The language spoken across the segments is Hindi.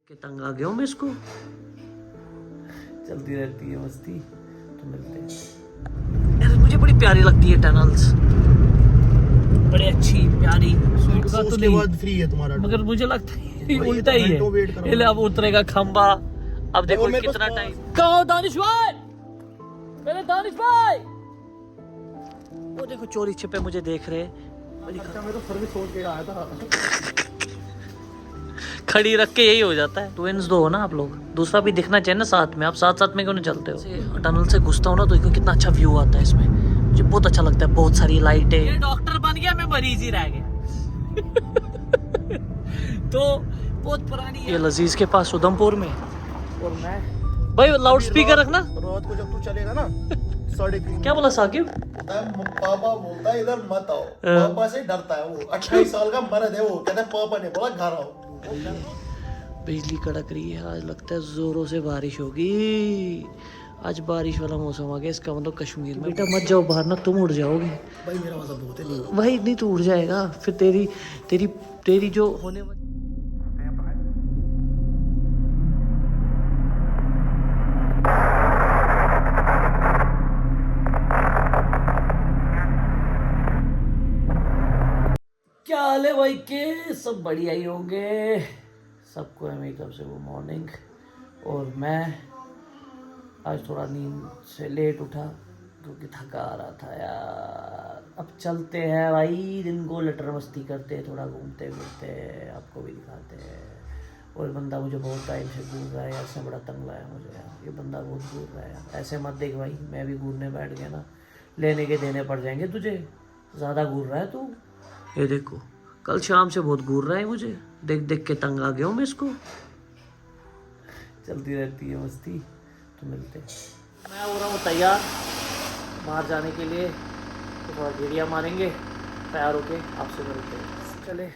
के तंग आ गया हूँ मैं इसको। चलती रहती है मस्ती। तो मिलते हैं यार। मुझे बड़ी प्यारी लगती है टनल्स, बड़ी अच्छी प्यारी। तो उसके बाद फ्री है तुम्हारा, मगर मुझे लगता है उल्टा ही है। अब उतरेगा खंबा। अब देखो कितना टाइम। कहो दानिश भाई, मेरे दानिश भाई। वो देखो चोरी छिपे मुझे देख रहे। अच्छा मैं तो सर्विस सोच के आया था। खड़ी रख के यही हो जाता है। ट्विंस दो हो ना आप लोग, दूसरा भी दिखना चाहिए ना साथ में। आप साथ साथ में क्यों नहीं चलते हो? टनल से घुसता हूँ ना तो कितना अच्छा व्यू आता है इसमें। मुझे बहुत अच्छा लगता है, बहुत सारी लाइटें। ये डॉक्टर बन गया, मैं मरीज ही रह गया। तो बहुत पुरानी है। ये लजीज के पास उधमपुर में। और मैं भाई लाउड स्पीकर रखना। रात को जब तू चलेगा ना 3:30 क्या बोला साकिब? पापा बोलता है इधर मत आओ। पापा से डरता है वो। 28 साल का मर्द है वो। कहता है पापा ने बोला घर आओ। बिजली कड़क रही है। आज लगता है जोरों से बारिश होगी। आज बारिश वाला मौसम आ गया। इसका मतलब कश्मीर में। बेटा मत जाओ बाहर ना, तुम उड़ जाओगे। भाई मेरा मजा बहुत है। नहीं भाई नहीं तो उड़ जाएगा फिर। तेरी जो होने वाली। क्या हाल है भाई के? सब बढ़िया ही होंगे। सबको है मेकअप से वो मॉर्निंग। और मैं आज थोड़ा नींद से लेट उठा क्योंकि थका आ रहा था यार। अब चलते हैं भाई, दिन को लटर मस्ती करते, थोड़ा घूमते फिरते, आपको भी दिखाते हैं। और बंदा मुझे बहुत टाइम से घूर रहा है यार। ऐसे बड़ा तंग लाया मुझे यार। ये बंदा बहुत घूर रहा है यार। ऐसे मत देख भाई, मैं भी घूरने बैठ गया ना, लेने के देने पड़ जाएंगे तुझे। ज़्यादा घूर रहा है तू। ये देखो कल शाम से बहुत घूर रहा है मुझे। देख देख के तंग आ गया हूँ मैं इसको। चलती रहती है मस्ती। तो मिलते हैं। मैं हो रहा हूँ तैयार बाहर जाने के लिए। तो थोड़ा गेड़िया मारेंगे, तैयार होके आपसे मिलते हैं। चले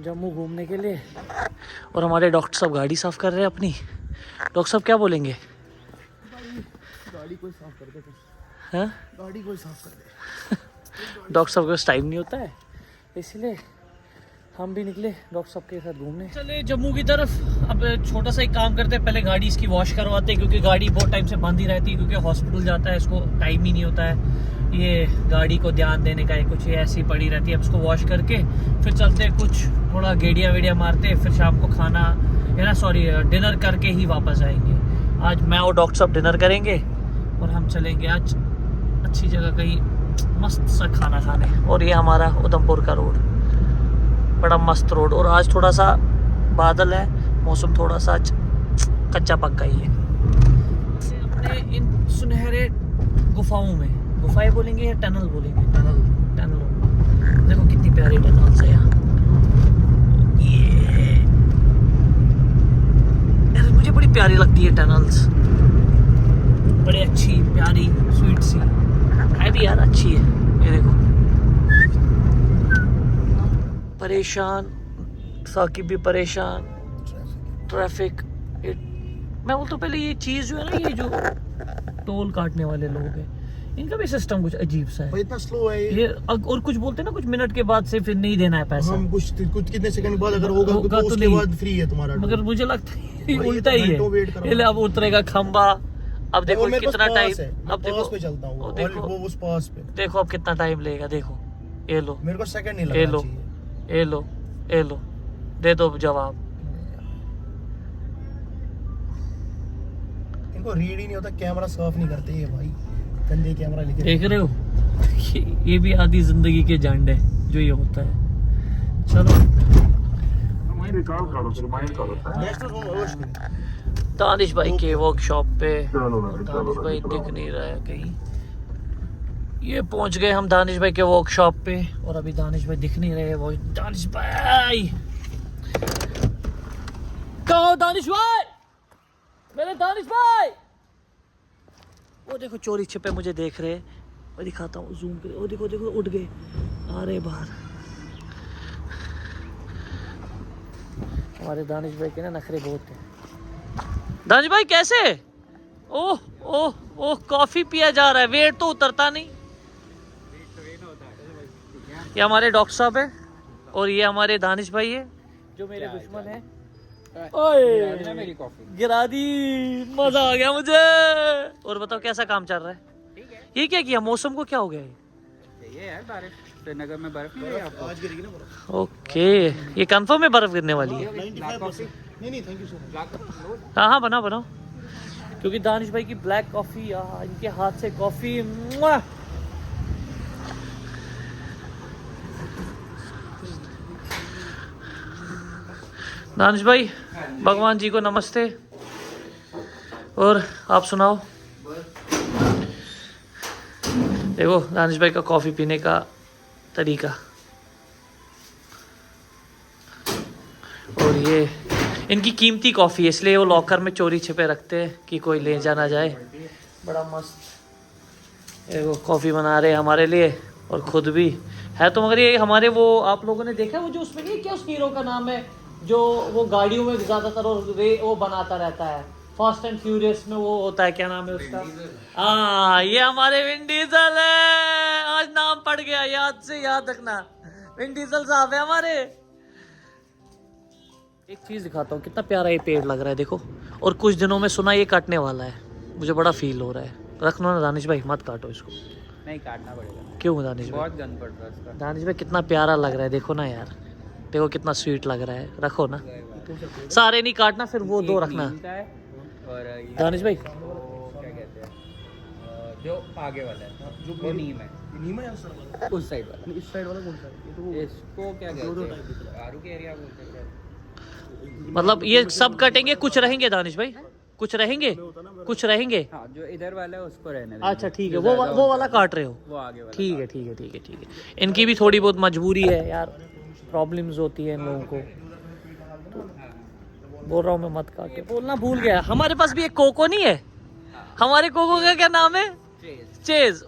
जम्मू घूमने के लिए। और हमारे डॉक्टर साहब गाड़ी साफ़ कर रहे हैं अपनी। डॉक्टर साहब क्या बोलेंगे? गाड़ी कोई साफ कर दे। हैं? गाड़ी कोई साफ कर दे। डॉक्टर साहब के पास टाइम नहीं होता है, इसलिए हम भी निकले डॉक्टर साहब के साथ घूमने। चले जम्मू की तरफ। अब छोटा सा एक काम करते हैं, पहले गाड़ी इसकी वॉश करवाते हैं क्योंकि गाड़ी बहुत टाइम से बंद ही रहती है। क्योंकि हॉस्पिटल जाता है, इसको टाइम ही नहीं होता है ये गाड़ी को ध्यान देने का। कुछ ये ऐसी पड़ी रहती है। अब इसको वॉश करके फिर चलते हैं, कुछ थोड़ा गेड़िया वेड़िया मारते, फिर शाम को खाना है ना, सॉरी डिनर करके ही वापस आएंगे। आज मैं और डॉक्टर साहब डिनर करेंगे और हम चलेंगे आज अच्छी जगह कहीं मस्त सा खाना खाने। और ये हमारा उधमपुर का रोड, बड़ा मस्त रोड। और आज थोड़ा सा बादल है, मौसम थोड़ा सा आज कच्चा पक्का ही है। अपने इन सुनहरे गुफाओं में, गुफाएं बोलेंगे या टनल बोलेंगे? टनल। देखो कितनी प्यारी टनल्स है यहाँ। ये यार मुझे बड़ी प्यारी लगती है टनल्स, बड़ी अच्छी प्यारी स्वीट सी है भी यार, अच्छी है। ये देखो परेशान, साकिब भी परेशान, ट्रैफिक। मैं बोलता हूँ पहले ये चीज़ जो है ना, ये जो टोल काटने वाले लोग हैं, इनका भी सिस्टम कुछ अजीब सा है। इतना स्लो है ये। और कुछ बोलते हैं ना, कुछ मिनट के बाद से फिर नहीं देना है पैसा। हम कुछ कितने सेकंड बाद अगर होगा तो उसके बाद फ्री है तुम्हारा। मगर मुझे लगता है उल्टा ही है। अब उतरेगा खंबा। अब देखो कितना टाइम। अब देखो पे चलता हूँ। देखो वो उस पास पे देखो अब कितना टाइम लगेगा। देखो ये लो, मेरे को सेकंड नहीं ये लगना लो, चाहिए। ये लो, ये लो, दे दो जवाब। इनको रीड ही नहीं होता, कैमरा साफ नहीं करते ये भाई। गंदे कैमरा लेके देख रहे हो, ये भी आधी जिंदगी के झंड है जो ये होता है। चलो दानिश भाई के वर्कशॉप पे। दानिश भाई दिख नहीं रहा है कहीं। ये पहुंच गए हम दानिश भाई के वर्कशॉप पे। और अभी दानिश भाई दिख नहीं रहे। वो दानिश भाई, कहो दानिश भाई, मेरे दानिश भाई। वो देखो चोरी छिपे मुझे देख रहे। मैं दिखाता हूँ जूम कर। वो देखो देखो उठ गए, आ रहे बाहर। हमारे दानिश भाई के ना नखरे बहुत हैं। दानिश भाई कैसे? ओह ओह ओह, कॉफी पिया जा रहा है, वेट तो उतरता नहीं। ये हमारे डॉक्टर साहब है और ये हमारे दानिश भाई है जो मेरे दुश्मन है। ओए मेरी कॉफी गिरा दी, मजा आ गया मुझे। और बताओ कैसा काम चल रहा है? ठीक है। ये क्या किया, मौसम को क्या हो गया है? ये है बारिश, श्रीनगर में बर्फ नहीं है आपको। आज गिरेगी ना बर्फ। ओके, ये कंफर्म में बर्फ गिरने वाली है? 95%। नहीं थैंक यू सो मच। हाँ हाँ बनाओ बनाओ, क्योंकि दानिश भाई की ब्लैक कॉफी, इनके हाथ से कॉफी। दानिश भाई, भगवान जी को नमस्ते। और आप सुनाओ। देखो दानिश भाई का कॉफी पीने का तरीका। और ये इनकी कीमती कॉफ़ी है, इसलिए वो लॉकर में चोरी छिपे रखते हैं कि कोई ले जाना जाए। बड़ा मस्त ये वो कॉफ़ी बना रहे हैं हमारे लिए, और खुद भी है तो। मगर ये हमारे वो, आप लोगों ने देखा वो जो उसमें नहीं, क्या उस हीरो का नाम है जो वो गाड़ियों में ज़्यादातर वो बनाता रहता है, फास्ट एंड फ्यूरियस में वो होता है, क्या नाम है उसका? ये हमारे विन डीजल है। आज नाम पड़ गया, याद से याद रखना, विन डीजल साहब है हमारे। एक चीज़ दिखाता हूँ, कितना प्यारा ये पेड़ लग रहा है देखो। और कुछ दिनों में सुना ये काटने वाला है, मुझे बड़ा फील हो रहा है। रख लो ना दानिश भाई, मत काटो इसको। नहीं काटना पड़ेगा। क्यों दानिश भाई? बहुत गंद पड़ रहा है इसका। दानिश भाई कितना प्यारा लग रहा है, देखो ना यार, देखो कितना स्वीट लग रहा है। रखो ना, सारे नहीं काटना, फिर वो दो रखना। और ये दानिश भाई वो क्या कहते हैं, जो आगे वाला है जो वो नीम है। नीम है सर, उस साइड वाला। इस साइड वाला कौन सा है? ये तो वो इसको क्या कहते हैं, आरू के एरिया बोलते हैं। मतलब ये सब कटेंगे, कुछ रहेंगे दानिश भाई? कुछ रहेंगे, कुछ रहेंगे। हाँ, जो इधर वाला है उसको रहने देना। अच्छा ठीक है, वो वाला काट रहे हो? वो आगे वाला। ठीक है ठीक है ठीक है ठीक है। इनकी भी थोड़ी बहुत मजबूरी है यार, प्रॉब्लम्स होती है इन लोगों को। बोल रहा हूँ मैं, मत काटे। बोलना भूल गया, हमारे पास भी एक कोको नहीं है? हमारे कोको का क्या नाम है? चेज।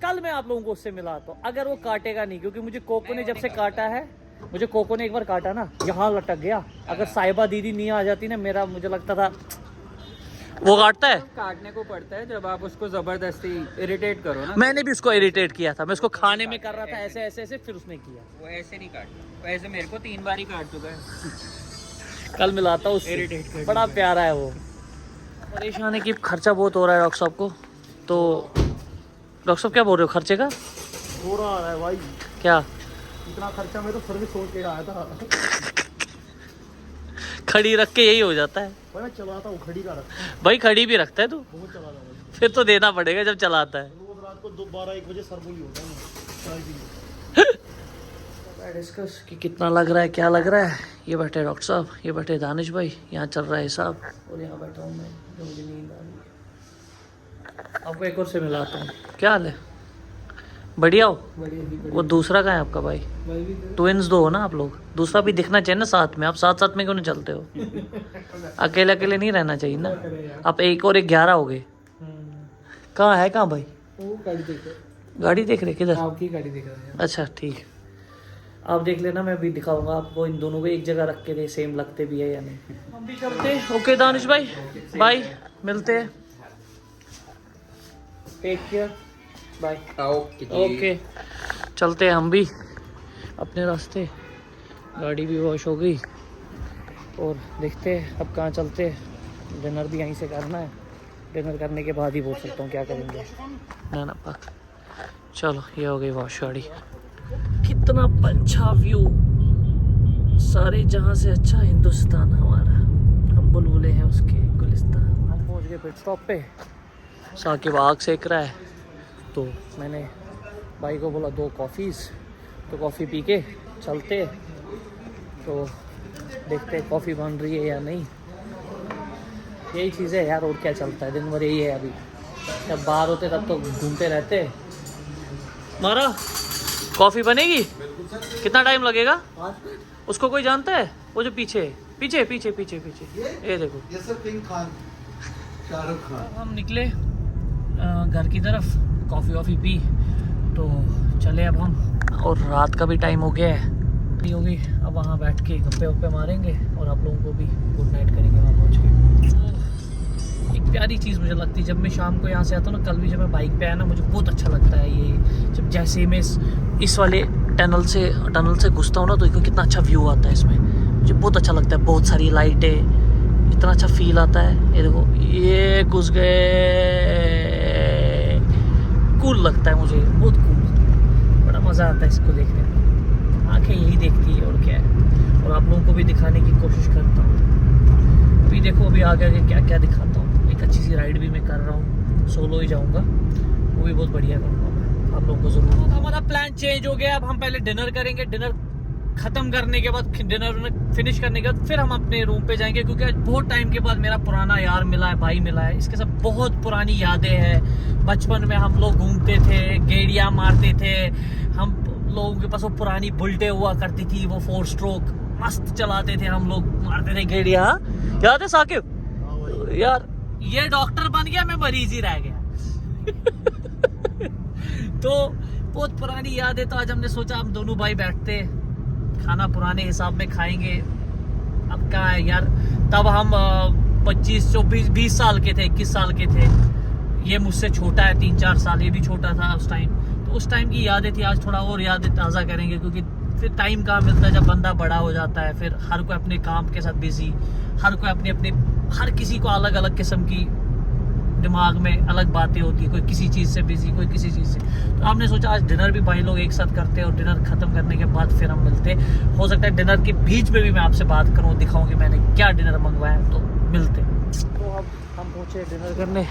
कल मैं आप लोगों को उससे मिला, तो अगर वो काटेगा नहीं, क्योंकि मुझे कोको ने जब से काटा है, मुझे कोको ने एक बार काटा ना, यहाँ लटक गया। अगर साहिबा दीदी नहीं आ जाती ना, मेरा मुझे लगता था वो काटता है। काटने को पड़ता है जब आप उसको जबरदस्ती इरिटेट करो ना। मैंने भी उसको इरिटेट किया था, मैं उसको खाने में कर रहा था ऐसे ऐसे ऐसे, फिर उसने किया। वो ऐसे नहीं काटता, वैसे मेरे को 3 बार ही काट चुका है। कल मिलाता हूँ उससे, बड़ा प्यारा है वो। परेशान है कि खर्चा बहुत हो रहा है डॉक्टर साहब को। तो डॉक्टर साहब क्या बोल रहे हो, खर्चे का? हो रहा है भाई, क्या इतना खर्चा मैं तो सर्विस सोच के आया था। खड़ी रख के यही हो जाता है मैं चलाता हूँ, खड़ी का रखता भाई। खड़ी भी रखता है तू? बहुत चलाता हूँ। फिर तो देना पड़ेगा जब चलाता है। रोज रात को 12-1 बजे सरबुली होता है चाय पीने। डिस्कस कि कितना लग रहा है, क्या लग रहा है। ये बैठे डॉक्टर साहब, ये बैठे दानिश भाई, यहाँ चल रहा है हिसाब, और यहाँ बैठा हूँ मैं, जो मुझे नींद आ रही है। आपको एक और से मिलाता हूँ। क्या हाल है? बढ़िया हो? वो दूसरा कहाँ है आपका भाई? ट्विंस दो हो ना आप लोग, दूसरा भी दिखना चाहिए ना साथ में। आप साथ साथ में क्यों नहीं चलते हो? अकेले अकेले नहीं रहना चाहिए ना। आप एक और एक 11 हो गए। कहाँ है, कहाँ भाई? गाड़ी देख रहे? किधर? आपकी गाड़ी दिख रहा है। अच्छा ठीक है, आप देख लेना, मैं भी दिखाऊंगा आपको। इन दोनों को एक जगह रख के दे, सेम लगते भी है या नहीं। हम भी करते हैं। ओके दानिश भाई, बाय, मिलते हैं। Take care, bye. ओके, चलते हैं हम भी अपने रास्ते। गाड़ी भी वॉश हो गई, और देखते हैं अब कहाँ चलते हैं। डिनर भी यहीं से करना है, डिनर करने के बाद ही बोल सकता हूँ क्या करेंगे। ना पक, चलो ये हो गई वॉश गाड़ी। कितना अच्छा व्यू, सारे जहां से अच्छा हिंदुस्तान हमारा, हम बुलबुले हैं उसके गुलिस्तान। हम पहुंच गए पिट स्टॉप पे। साकिब आग सेक रहा है, तो मैंने भाई को बोला 2 कॉफ़ीज़, तो कॉफ़ी पी के चलते। तो देखते कॉफ़ी बन रही है या नहीं। यही चीज़ है यार, और क्या चलता है, दिन भर यही है। अभी जब बाहर होते तब तो घूमते रहते। मारा कॉफ़ी बनेगी? कितना टाइम लगेगा? उसको कोई जानता है? वो जो पीछे पीछे पीछे पीछे पीछे, ये देखो, ये सब किंग खान, शाहरुख खान। हम निकले घर की तरफ, कॉफ़ी वॉफ़ी पी, तो चले अब हम। और रात का भी टाइम हो गया है, नहीं होगी। अब वहाँ बैठ के गप्पे वप्पे मारेंगे, और आप लोगों को भी गुड नाइट करेंगे वहाँ पहुँच के। एक प्यारी चीज़ मुझे लगती है जब मैं शाम को यहाँ से आता हूँ ना, कल भी जब मैं बाइक पे आया ना, मुझे बहुत अच्छा लगता है ये। जब जैसे मैं इस वाले टनल से घुसता हूँ ना, तो देखो कितना अच्छा व्यू आता है इसमें। मुझे बहुत अच्छा लगता है, बहुत सारी लाइटें, इतना अच्छा फील आता है। ये देखो ये घुस गए, कूल लगता है मुझे, बहुत कूल, बड़ा मज़ा आता है इसको देखने में। आंखें यही देखती है और क्या है, और आप लोगों को भी दिखाने की कोशिश करता हूँ। अभी देखो अभी आगे आगे क्या क्या दिखाता हूँ। एक अच्छी सी राइड भी मैं कर रहा हूँ, सोलो ही जाऊँगा, वो भी बहुत बढ़िया करूँगा मैं, आप लोगों को ज़रूर। तो हमारा प्लान चेंज हो गया, अब हम पहले डिनर करेंगे, डिनर ख़त्म करने के बाद, डिनर फिनिश करने के बाद फिर हम अपने रूम पे जाएंगे, क्योंकि आज बहुत टाइम के बाद मेरा पुराना यार मिला है, भाई मिला है, इसके साथ बहुत पुरानी यादें हैं। बचपन में हम लोग घूमते थे, गेड़ियाँ मारते थे, हम लोगों के पास वो पुरानी बुलेटें हुआ करती थी, वो 4 स्ट्रोक मस्त चलाते थे हम लोग, मारते थे गेड़ियाँ। याद है साकिब? यार ये डॉक्टर बन गया, मैं मरीज ही रह गया। तो बहुत पुरानी याद है, तो आज हमने सोचा हम दोनों भाई बैठते, खाना पुराने हिसाब में खाएंगे। अब क्या है यार, तब हम 25, 24, 20 साल के थे, 21 साल के थे। ये मुझसे छोटा है 3-4 साल, ये भी छोटा था उस टाइम। तो उस टाइम की यादें थी, आज थोड़ा और यादें ताज़ा करेंगे, क्योंकि फिर टाइम कहाँ मिलता है जब बंदा बड़ा हो जाता है। फिर हर कोई अपने काम के साथ बिजी, हर कोई अपने अपने, हर किसी को अलग अलग किस्म की दिमाग में अलग बातें होती है, कोई किसी चीज़ से बिजी, कोई किसी चीज़ से। तो हमने सोचा आज डिनर भी भाई लोग एक साथ करते हैं, और डिनर ख़त्म करने के बाद फिर हम मिलते। हो सकता है डिनर के बीच में भी मैं आपसे बात करूँ, दिखाऊँ कि मैंने क्या डिनर मंगवाया, तो मिलते। तो अब हम पहुँचे डिनर करने,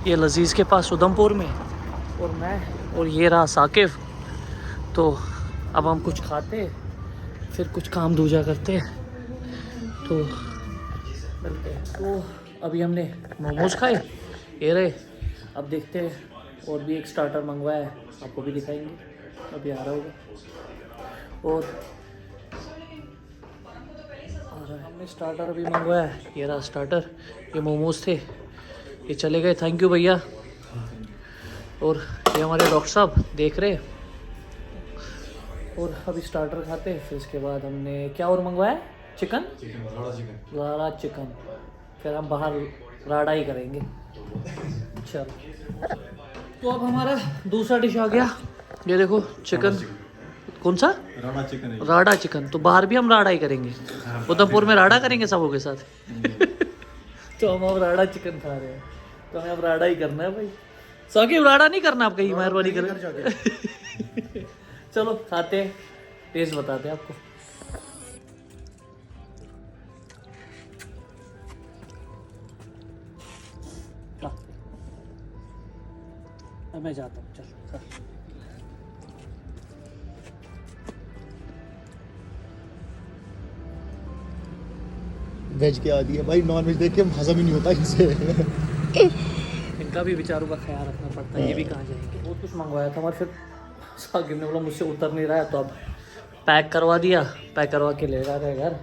ये लजीज़ के पास उधमपुर में, और मैं और ये रहा साकिब। तो अब हम कुछ खाते, फिर कुछ काम दूजा करते, तो मिलते हैं। तो अभी हमने मोमोज़ खाए, ये रहे। अब देखते हैं, और भी एक स्टार्टर मंगवाया है, आपको भी दिखाएंगे, अभी आ रहा होगा। और आ रहा है, हमने स्टार्टर अभी मंगवाया है, ये रहा स्टार्टर, ये मोमोज़ थे, ये चले गए, थैंक यू भैया। और ये हमारे डॉक्टर साहब देख रहे। और अभी स्टार्टर खाते हैं, फिर इसके बाद हमने क्या और मंगवाया, चिकन, राड़ा चिकन, फिर हम बाहर राड़ा ही करेंगे। चलो, तो अब हमारा दूसरा डिश आ गया, ये देखो चिकन। कौन सा? राड़ा चिकन है। राड़ा चिकन, तो बाहर भी हम राड़ा ही करेंगे, उधमपुर में राड़ा करेंगे सबों के साथ। तो हम अब राड़ा चिकन खा रहे हैं, तो हमें अब राड़ा ही करना है भाई। साकिब राड़ा नहीं करना आप, कहीं मेहरबानी करें। चलो खाते हैं, टेस्ट बताते हैं आपको। मैं जाता हूँ, चल। वेज के आदि है भाई, नॉन वेज देख के हजम ही नहीं होता इनसे। इनका भी बेचारों का ख्याल रखना पड़ता है, ये भी कहाँ जाएंगे। बहुत कुछ मंगवाया था हमारे, फिर साकिब ने बोला मुझसे उतर नहीं रहा है, तो अब पैक करवा दिया, पैक करवा के ले जा रहे हैं घर,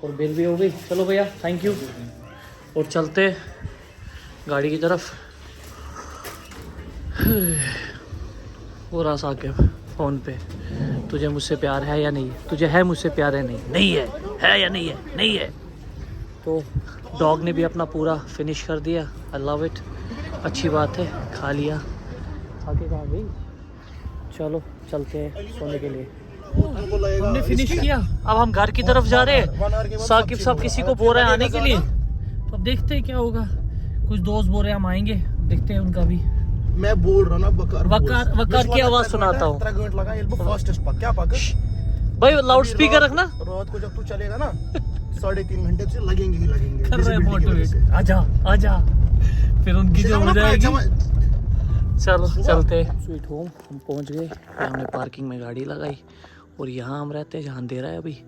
और बिल भी हो गई। चलो भैया थैंक यू, और चलते गाड़ी की तरफ। वो रहा साकिब फ़ोन पे, तुझे मुझसे प्यार है या नहीं है, तुझे है मुझसे प्यार है नहीं, नहीं है या नहीं है, नहीं है। तो डॉग ने भी अपना पूरा फिनिश कर दिया, आई लव इट, अच्छी बात है, खा लिया। आगे कहाँ गई? चलो चलते हैं सोने के लिए। हमने फिनिश किया, अब हम घर की तरफ जा रहे हैं। साकिब साहब किसी को बोल रहे हैं आने के लिए, तो अब देखते हैं क्या होगा। कुछ दोस्त बोल रहे हैं हम आएंगे, देखते हैं उनका भी। मैं बोल रहा ना, वकार की आवाज सुनाता हूँ क्या भाई, लाउड स्पीकर रखना। रात को जब तू चलेगा ना 3.5 घंटे से लगेंगे ही लगेंगे। कर रहे हैं मोटिवेट, आजा आजा, फिर उनकी जो हो जाएगी। चलो चलते। स्वीट होम हम पहुंच गए, हमने पार्किंग में गाड़ी लगाई, और यहाँ हम रहते हैं जहाँ अंधेरा है अभी।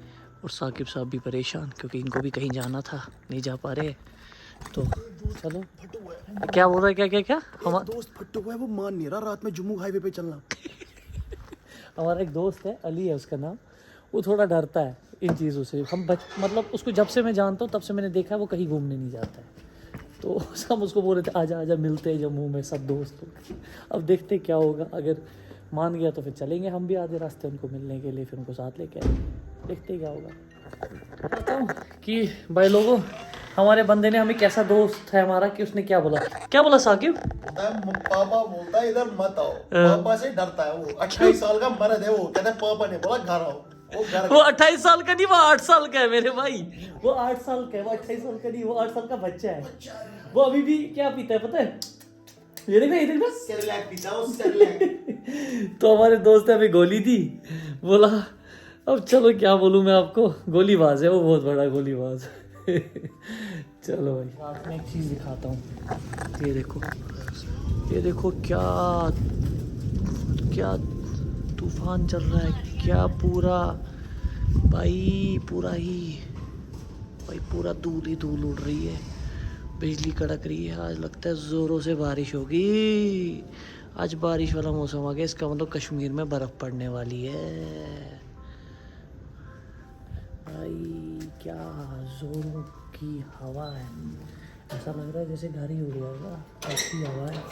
और साकिब साहब भी परेशान, क्योंकि इनको भी कहीं जाना था, नहीं जा पा रहे। तो चलो, क्या बोल रहा है, क्या क्या क्या हमारा दोस्त फट्टू हुआ है, वो मान नहीं रहा रात में जम्मू हाईवे पे चलना। हमारा एक दोस्त है, अली है उसका नाम, वो थोड़ा डरता है इन चीज़ों से। हम मतलब उसको जब से मैं जानता हूँ तब से मैंने देखा है वो कहीं घूमने नहीं जाता है। तो हम उसको बोल रहे थे आजा आजा मिलते हैं जम्मू में सब दोस्त। अब देखते क्या होगा, अगर मान गया तो फिर चलेंगे हम भी आधे रास्ते उनको मिलने के लिए, फिर उनको साथ लेके आएंगे, देखते क्या होगा। कहता हूँ कि भाई लोगों, हमारे बंदे ने हमें, कैसा दोस्त है हमारा कि उसने क्या बोला साकिब? पापा बोलता है इधर मत आओ, पापा से डरता है वो। 28 साल का मर्द है वो, कहता है पापा ने बोला घर आओ। वो 28 साल का नहीं, वो 8 साल का है मेरे भाई। वो 8 साल का है, वो 28 साल का नहीं, वो 8 साल का बच्चा है। वो अभी भी क्या पीता है पता है? ये देखना, ये देखना, सेरेलैक पीता है, सेरेलैक। तो हमारे दोस्त ने अभी गोली दी, बोला अब चलो क्या बोलूं मैं आपको, गोलीबाज है वो, बहुत बड़ा गोलीबाज। चलो भाई रात में एक चीज दिखाता हूँ, ये देखो क्या क्या तूफान चल रहा है, क्या पूरा भाई, पूरा धूल ही धूल उड़ रही है, बिजली कड़क रही है। आज लगता है जोरों से बारिश होगी, आज बारिश वाला मौसम आ गया, इसका मतलब कश्मीर में बर्फ पड़ने वाली है भाई। क्या जोरों की हवा है, ऐसा लग रहा है जैसे घर ही उड़ जाएगा, ऐसी हवा है।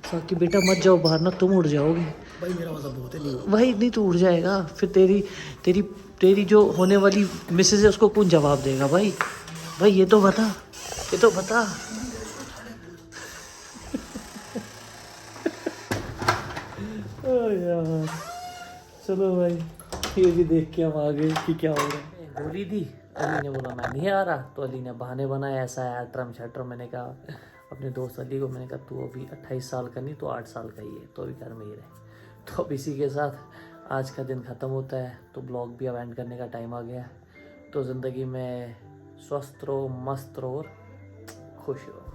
साकी बेटा मत जाओ बाहर ना, तुम उड़ जाओगे भाई मेरा मजा बहुत है, नहीं भाई, नहीं तो उड़ जाएगा फिर। तेरी जो होने वाली मिसेज है उसको कौन जवाब देगा भाई? भाई ये तो बता। ओ यार चलो भाई, ये भी देख के हम आ गए कि क्या हो रहा है। गोली दी, अली ने बोला मैं नहीं आ रहा, तो अली ने बहाने बनाए, ऐसा है ट्रम शट्रम। मैंने कहा अपने दोस्त अली को, मैंने कहा तू अभी 28 साल का नहीं तो 8 साल का ही है, तो अभी घर में ही रहे। तो अब इसी के साथ आज का दिन ख़त्म होता है, तो ब्लॉग भी अब एंड करने का टाइम आ गया है। तो ज़िंदगी में स्वस्थ रहो, मस्त रहो और खुश रहो।